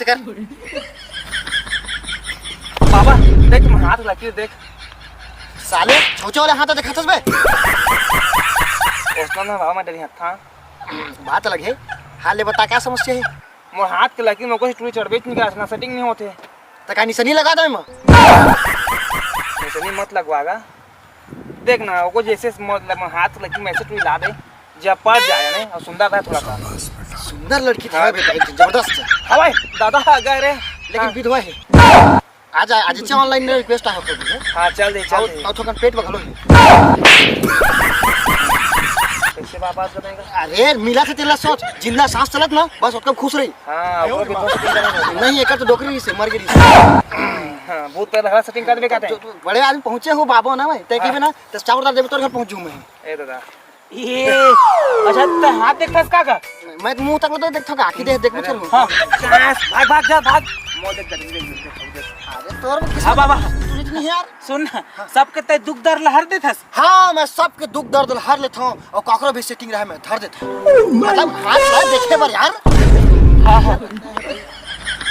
से कर। बाबा देख तुम हाथ लगी देख साले छोचे वाले हाथ देखा था बे। उसने ना बाबा मैं हाथ था बात अलग है। हाल ले बता क्या समस्या है। मोर हाथ के लगी मेरे को टूरी चढ़बे नहीं का सेटिंग नहीं होते तो का निशानी लगा दो मैं निशानी मत लगवागा देख ना वो जैसे मतलब हाथ लगी मैं ऐसे टूरी ला दे जब पड़ जाए ना और सुंदर है थोड़ा सा सुंदर लड़की था बेटा एकदम जबरदस्त है। हाँ भाई दादा आ गए रे लेकिन विधवा है। आज चे ऑनलाइन रिक्वेस्ट आ होतो हाँ चल दे और थोड़ा पेट बगलो कैसे बाबा बताएगा अरे मिला थे तेला सोच जिंदा सांस चलत ना बस उसका खुश रही। हाँ वो भी नहीं एक तो डोकरी से मर गई। हाँ बहुत पहले सेटिंग कर दे कहते हैं बड़े आदमी पहुंचे हो बाबा ना भाई तय के ना 10 चावल देबे तोर घर पहुंचू मैं। ए दादा ये अच्छा तो हाथ देखता का का मैं मुंह तक तो देखथो का आंखी देख चल। हां भाग भाग जा भाग मो देख अरे तोर हां बाबा तू इतनी यार सुन सबके ते दुख दर्द लहर देथस। हां मैं सबके दुख दर्द हर लेता हूं और काकरो भी सेटिंग रहे मैं धर देता मतलब हाथ देखे पर यार। हां हां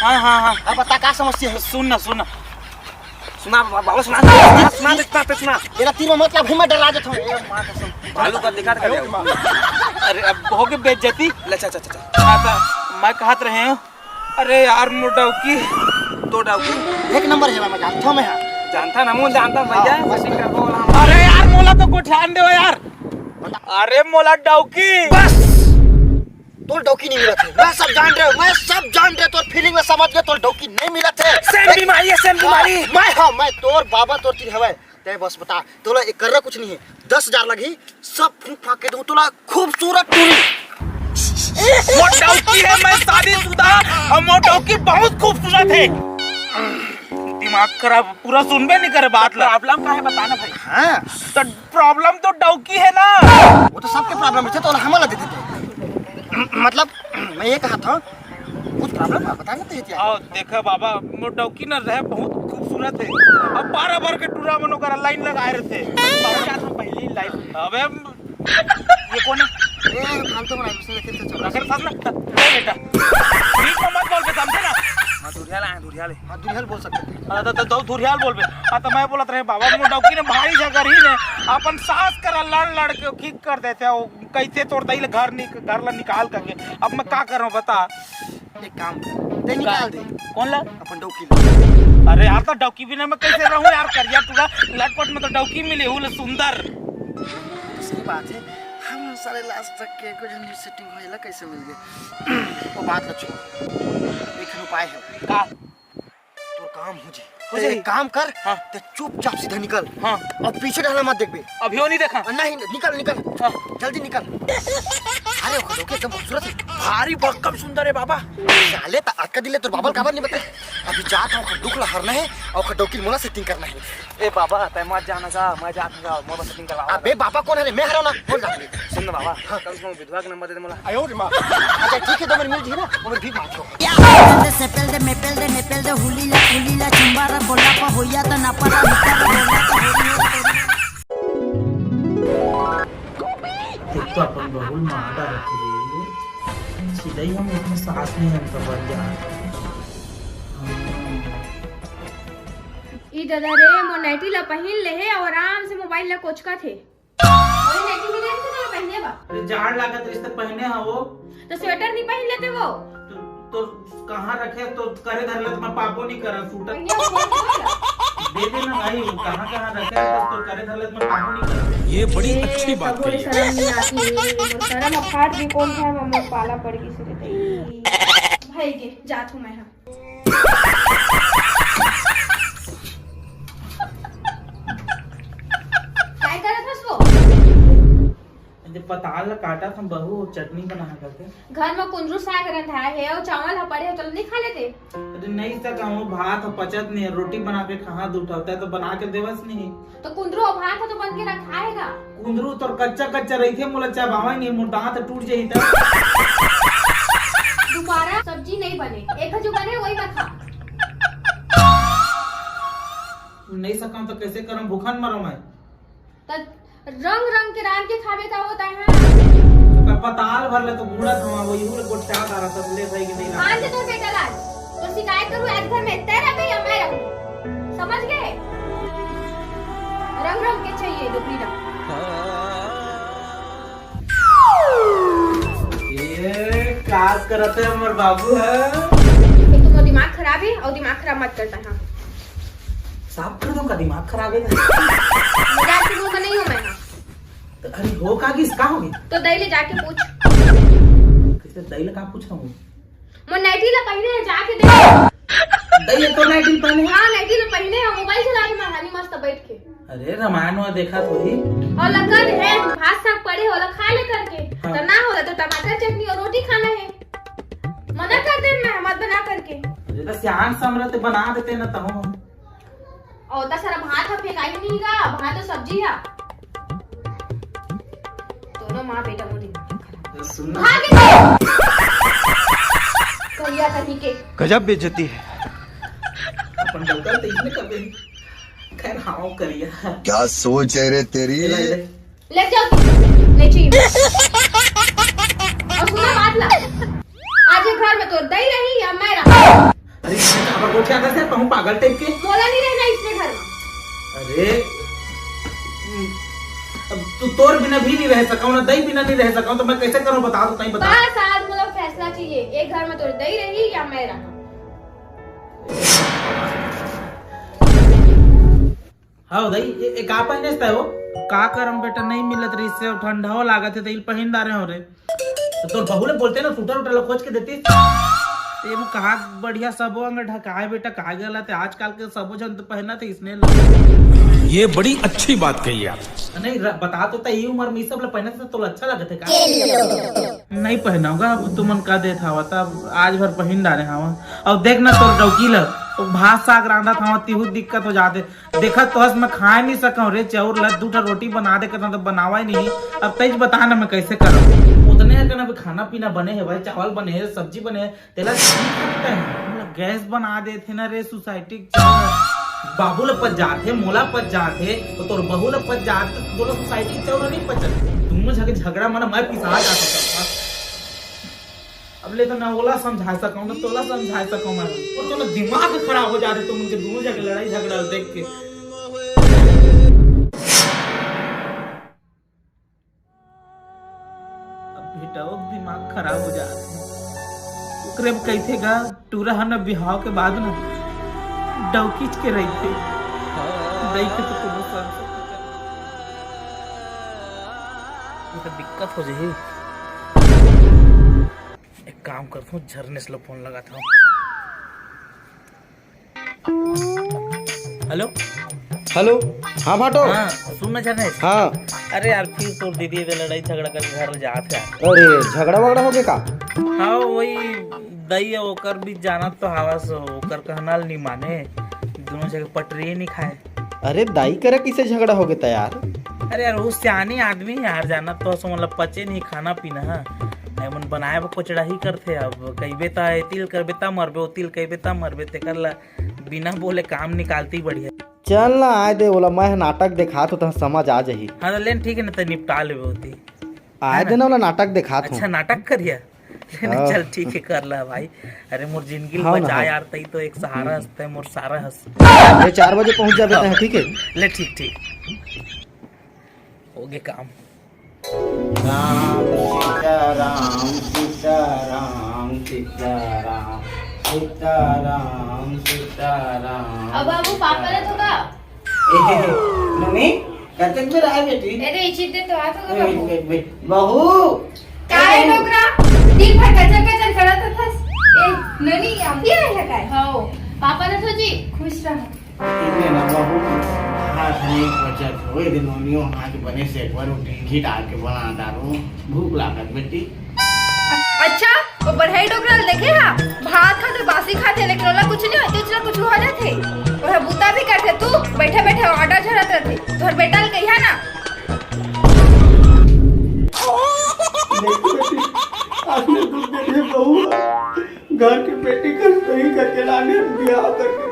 हां हां अब बता क्या समस्या है। सुन सुना बाबा सुना देखता पे सुना तेरा तीर में मतलब ही मैं डरा देता हूं। ए मां कसम भालू का दिखा कर अरे अब हो गई बेइज्जती अच्छा मैं कहत रहे हूं अरे यार मोटौकी तो डाउकी एक नंबर है मैं जानता हूं मैं जानता ना मुझे जानता भैया सेटिंग कर बोला अरे यार मोला तो को ध्यान दे यार अरे मोला डाउकी बस तोर डोकी नहीं मिला थे मैं सब जान रहे तोर फीलिंग में समझ गए तोर डोकी नहीं मिला थे सेम बीमारी मैं तोर बाबा तोर तीर हवे ते बस बता तोला एक कर कुछ नहीं है 10,000 लगी सब फूंक फाक के दूं तोला खूबसूरत टूरी मोटौकी है मैं शादीशुदा और मोटौकी बहुत खूबसूरत है दिमाग खराब पूरा सुनबे नहीं करे बात प्रॉब्लम का है बताना भाई। हां तो प्रॉब्लम तो डौकी है ना वो तो सबके प्रॉब्लम है तो हमला दे देते मतलब मैं ये कहा था कुछ प्रॉब्लम है बता ना तो आओ देखो बाबा मोटौकी ना रहे बहुत खूबसूरत है अब 12 बार के टूरा मनो कर लाइन लगाए रहे थे पहली लाइन अबे ये कौन है ए फालतू में नहीं लेके चल अगर साथ में बेटा बीच में मत बोल के समझे ना हां दुरियाल बोल सकते हां तो दुरियाल बोल बे हां तो मैं बोलत रहे बाबा मोटौकी ने भारी झगड़ ही ने अपन सास कर लड़ के ठीक कर देते वो कैसे तोड़ दई घर ला निकाल करके अब मैं क्या करूं बता एक काम दे निकाल दे कौन ला अपन डौकी अरे यार तो डौकी बिना मैं कैसे रहूं यार करिया टूरा लटपट में तो डौकी मिले हुल सुंदर सही बात है हम सारे लास्ट तक के कुछ सेटिंग होइला कैसे मिल गए वो बात का छोड़ एक उपाय है का तो काम हो जाए एक काम कर हाँ ते चुपचाप सीधा निकल हाँ और पीछे ढलना मत देख बे अभी नहीं देखा नहीं निकल हाँ जल्दी निकल अरे वो देखो एकदम खूबसूरत है भारी भक्कम सुंदर है बाबा साले ता अक्का दिले तोर बाबा खबर नहीं बता अभी जात हूं दुख ला हरना है और डोकी मोला सेटिंग करना है। ए बाबा तय मत जाना जा मैं जाऊंगा मोला सेटिंग करवा अबे बाबा कौन है रे मैं हराऊ ना बोल जा सुन ना बाबा कम से कम विधवा का नंबर दे दे मोला आयो रे मां अच्छा ठीक है तो मेरी मिल जी ना वो भी बात हो me pelde hulila chumbara bola pa hoya ta na para तो अपन बहुल मादा रखे सीधा ही हम उसमें सांस नहीं हम सब बन जा ई दादा रे मो नाइटी ला पहिन ले है और आराम से मोबाइल ला कोचका थे मोरी नाइटी मिले तो पहने बा जाड़ लागत रिश्ते पहने हैं वो तो स्वेटर नहीं पहन लेते वो तो कहाँ रखे तो करे धर ले तो मैं पापो नहीं करा सूटर दे देना भाई कहाँ रखे तो करे धर ले तो मैं पापो नहीं करा ये बड़ी अच्छी बात कही है। शर्म नहीं आती शर्म अफाट भी कौन था मम्मा पाला पड़ गई से भाई के जात हूं मैं हां काय करत हस वो जब पताल काटा था बहू चटनी बना करके घर में कुंदरू साग रंधा है और चावल पड़े है तो नहीं खा लेते। अरे नहीं सका हूँ भात पचत नहीं है रोटी बना के कहाँ उठाता है तो बना के देवस नहीं तो कुंदरू और भात तो बन के रखाएगा कुंदरू तो कच्चा रही थे मोला चाबावा नहीं मोटा तो टूट जाही था दोबारा सब्जी नहीं बने एक जो बने वही मत खा नहीं सका तो कैसे करूं भूखन मरो मैं रंग के राम के खावे का होता है पताल भर ले तो बूढ़ा था वो यूं गोटा आ रहा था ले भाई कि नहीं मान से तो बेटा लाज तो शिकायत करूँ आज घर में तेरा भी या मैं रहूँ, समझ गए? रंग रंग के चाहिए दुपड़ी रंग। ये क्या करते हैं हमारे बाबू है? एक तो दिमाग खराब है और दिमाग खराब मत करता है। साफ कर दो का दिमाग खराब है। मजाक के मुंह में नहीं हूँ मैं। तो अरे हो का किसका होगी? तो दही ले जाके पूछ। किससे दही लगा पूछ रहा हूँ? मैं नाइटी ला पहने है जाके देख। दही तो नाइटी पहने। हाँ नाइटी ला पहने है, मोबाइल चला के महारानी मस्त बैठ के। अरे रामायण में देखा तो ही। और लगन है भात साग पड़े होला खा ले करके। हाँ। तो ना होला तो टमाटर चटनी और रोटी खाना है। मना कर दे मैं मत बना करके। अरे सियान समरत बना देते ना तो हम। और उतना सारा भात है फेंकाई नहीं गा, भात तो सब्जी है। दोनों माँ बेटा मोटी सुनना कहिया कहीं के गजब बेइज्जती है। अपन डॉक्टर तो इसने कर दे। खैर हाँ करिया। क्या सोच है रे तेरी? ले जाओ ले चाहिए। और सुना बात ला, आज ये घर में तो दही रही या मैं रहा। अरे अब को क्या करते हैं पागल टाइप के? मोला नहीं रहना इसने घर में। अरे अब तू तोर बिना भी नहीं रह सका ना दही बिना नहीं रह सका तो मैं कैसे करूं बता दो नहीं बता। बस आज मुझे फैसला चाहिए, एक घर में तो दही रही या मैं रहा। हाँ दही ये का पहने से हो? का करम बेटा नहीं मिलत रही से ठंडा हो लागत है तो पहन डारे हो रे। तो तोर बहू ने बोलते ना सूटर उटर खोज के देती। ये वो कहा बढ़िया सबो अंग ढकाए बेटा कहा गया थे आजकल के सबो जन तो पहना थे इसने। ये बड़ी अच्छी बात कही आप। नहीं बता तो ये उम्र में सब लोग पहने थे तो अच्छा लगते का? नहीं पहनाऊंगा अब तुमन का दे था तब आज भर पहन डाले हवा। अब देख ना तोर डौकी लग तो भात साग रांधा था तिहु दिक्कत हो जाते। देखा तो मैं खा नहीं सका रे चाउर लत दूटा रोटी बना दे करना तो बनावा ही नहीं। अब तेज बता ना मैं कैसे करूँ? उतने करना भी खाना पीना बने है भाई, चावल बने है सब्जी बने है तेला गैस बना दे थे ना रे सोसाइटी। बाबू ल पच जाते मोला पच जाते तो तोर बहू ल पच जाते दोनों सोसाइटी चौर नहीं पचत। तुम झगड़ा माना मैं पिसा जा सकता। अब ले तो ना ओला समझा सकूं ना तोला समझा सकूं मैं। और तो ना दिमाग खराब हो जाते तुम उनके दोनों जगह लड़ाई झगड़ा देख के। अब बेटा दिमाग खराब हो जाते ओकरे कैसे गा टूरा है ना बिहाव के बाद ना डौकीच के रही थे देख के तो तुम सब दिक्कत हो जाए। एक काम करता हूँ झरने से फोन लगाता हूँ। हेलो हेलो हाँ भाटो। हाँ सुन ना झरने। हाँ अरे यार फिर तो दीदी से लड़ाई झगड़ा करके घर जाते हैं। अरे झगड़ा वगड़ा हो गया का? हाँ वही दही ओकर भी जाना तो हवा से ओकर कहनाल नहीं माने दोनों जगह पटरी नहीं खाए। अरे दाई करे किसे झगड़ा हो गया यार? अरे यार वो सियानी आदमी यार जाना तो मतलब पचे नहीं खाना पीना है मन बनाए कोचड़ा ही करते। अब कईबे ता तिल करबे ता मरबे, तिल कईबे ता मरबे ते कर ला बिना बोले काम निकालती बढ़िया। चल ना आए दे बोला मैं नाटक देखा तो समझ आ जाही। हाँ तो लेन ठीक है ना तो निपटा ले होती आए दे ना वाला नाटक देखा। अच्छा नाटक करिए हाँ। चल ठीक है कर ला भाई। अरे मोर जिंदगी हाँ ना, बचा हाँ। यार तई तो एक सहारा हंसता है मोर सारा हंस। ये 4 बजे पहुंच जाबे ता ठीक है। ले ठीक ठीक हो गया काम। राम सीताराम सीताराम सीताराम सीताराम सीताराम। अब बाबू पापा ने तो का मम्मी कतक में रहा बेटी? अरे इचिते तो आ तो बाबू बहू काय डोकरा दिन भर कचर कचर करत हथस। ए ननी आमती रहे काय? हो पापा ने तो जी खुश रह। इतने ना बहू हाथ नहीं बचत हो दिनों हाथ बने से एक बार घी डाल के बना डालू भूख लागत बेटी। अच्छा वो बढ़ाई डोकरा देखे हा भात खाते बासी खाते लेकिन ओला कुछ नहीं होते उचला कुछ हो जाते और बूता भी करते तू बैठे बैठे ऑर्डर झड़त रहते तोहर बेटा ल कहिया ना। आपने दुख दे बहू घर की बेटी का सही करके लाने ब्याह करके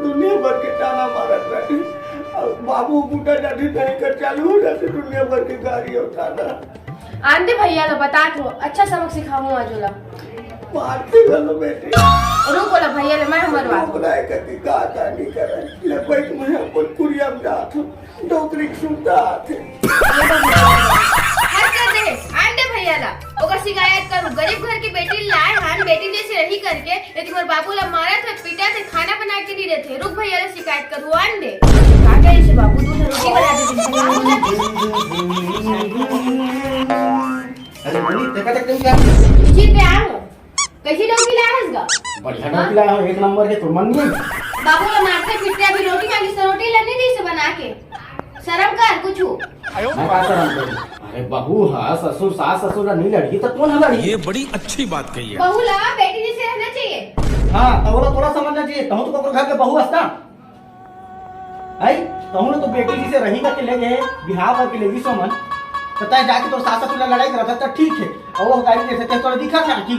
दुनिया भर के ताना मारत रहे। बाबू बूटा जाती नहीं कर चालू हो जाते दुनिया भर की गाड़ी उठाना। आंदे भैया लो बता दो अच्छा सबक सिखाऊं आजोला। मारते गलो बेटे रुको ला भैया ले मैं मरवा दूं। बनाए करके का नहीं करे ले बैठ में अपन कुरिया में जात डोकरी सुनता थे हट कर दे आंटे भैया ला ओकर शिकायत करू गरीब घर की बेटी लाए हान बेटी जैसे रही करके लेकिन मोर बाबू ला मारा थे पीटा थे खाना बना के नहीं देते रुक भैया ला शिकायत करू आंटे काका इसे बाबू दूध रोटी बना दे अरे बनी देखा देखते क्या जी पे आओ कैसी रोटी लाहस गा बढ़िया रोटी लाया हो एक नंबर के तो मन नहीं बाबू ला मारते पीटते अभी रोटी मांगी से रोटी लनी दी से बना के शर्म कर कुछ मैं बात कर अरे बहू हा ससुर सास ससुर नहीं लड़ी तो कौन लड़ी ये बड़ी अच्छी बात कही है। बहू ला बेटी जैसे रहना चाहिए। हाँ तो थोड़ा समझना चाहिए कहूँ तो घर के बहू हंसता है कहूँ तो बेटी जी से रही करके ले गए बिहार करके ले गई सोमन पता है जाके तो सास ससुर लड़ाई करता था ठीक है और वो गाड़ी जैसे थे तोरा दिखा था की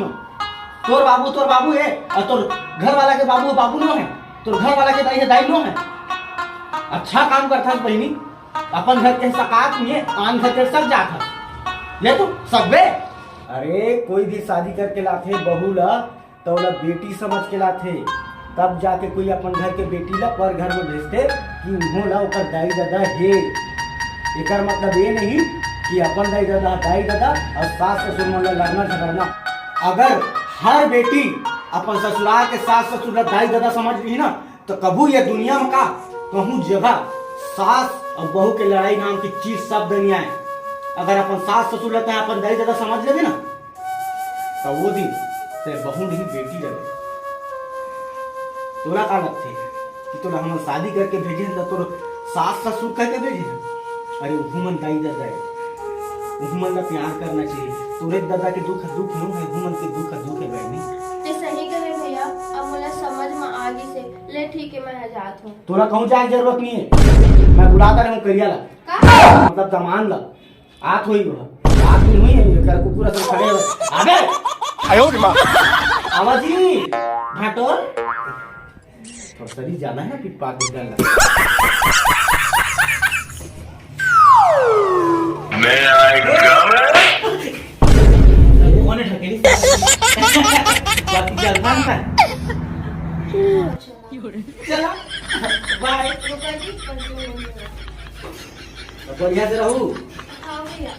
तोर बाबू है और तोर घर वाला के बाबू नो है तोर घर वाला के दाई नो है अच्छा काम करता है बहनी अपन घर के सकात में आन घर के सब जाता ले तो सबे अरे कोई भी शादी करके लाथे बहू ला तो ला बेटी समझ के लाथे तब जाके कोई अपन घर के बेटी ला पर घर में भेजते कि उन्हों ला ओकर दाई दादा है एकर मतलब ये नहीं कि अपन दाई दादा और सास ससुर मन लड़ना झगड़ना अगर हर बेटी अपन ससुराल के सास ससुर ला दाई दादा समझ ली ना तो कबू ये दुनिया में का कहूँ जगह सास और बहू के लड़ाई नाम की चीज सब दुनिया है अगर अपन सास ससुर लेते हैं अपन दाई दादा समझ लेवे ना तो वो दिन से बहू नहीं बेटी लगे तोरा का लगते कि तोरा हम शादी करके भेजे तो तोर सास ससुर करके भेजे अरे हुमन दाई दादा है हुमन का प्यार करना चाहिए तोरे दादा के दुख नो है हुमन के दुख है बहनी सही कहे भैया अब मुझे समझ में आ गई से ले ठीक है मैं आजाद हूँ तोरा कहूँ जाए जरूरत नहीं है मैं बुलाता रहूँ करिया ला मतलब दमान ला आत हुई आत भी हुई है कर को पूरा सब खड़े हो आगे आयो रे मां आवाजी भाटोल तो सरी जाना है फिर पाक निकलना मैं आएगा कौन है ठकेली बाकी जलमान था चला बाय बढ़िया से रहू हाँ भैया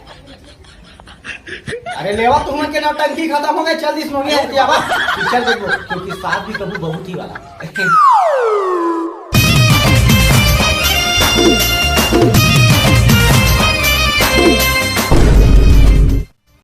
अरे लेवा तुम के नौटंकी खत्म हो गए चल दिस मोनिया चल देखो क्योंकि साथ भी कभी बहुत ही वाला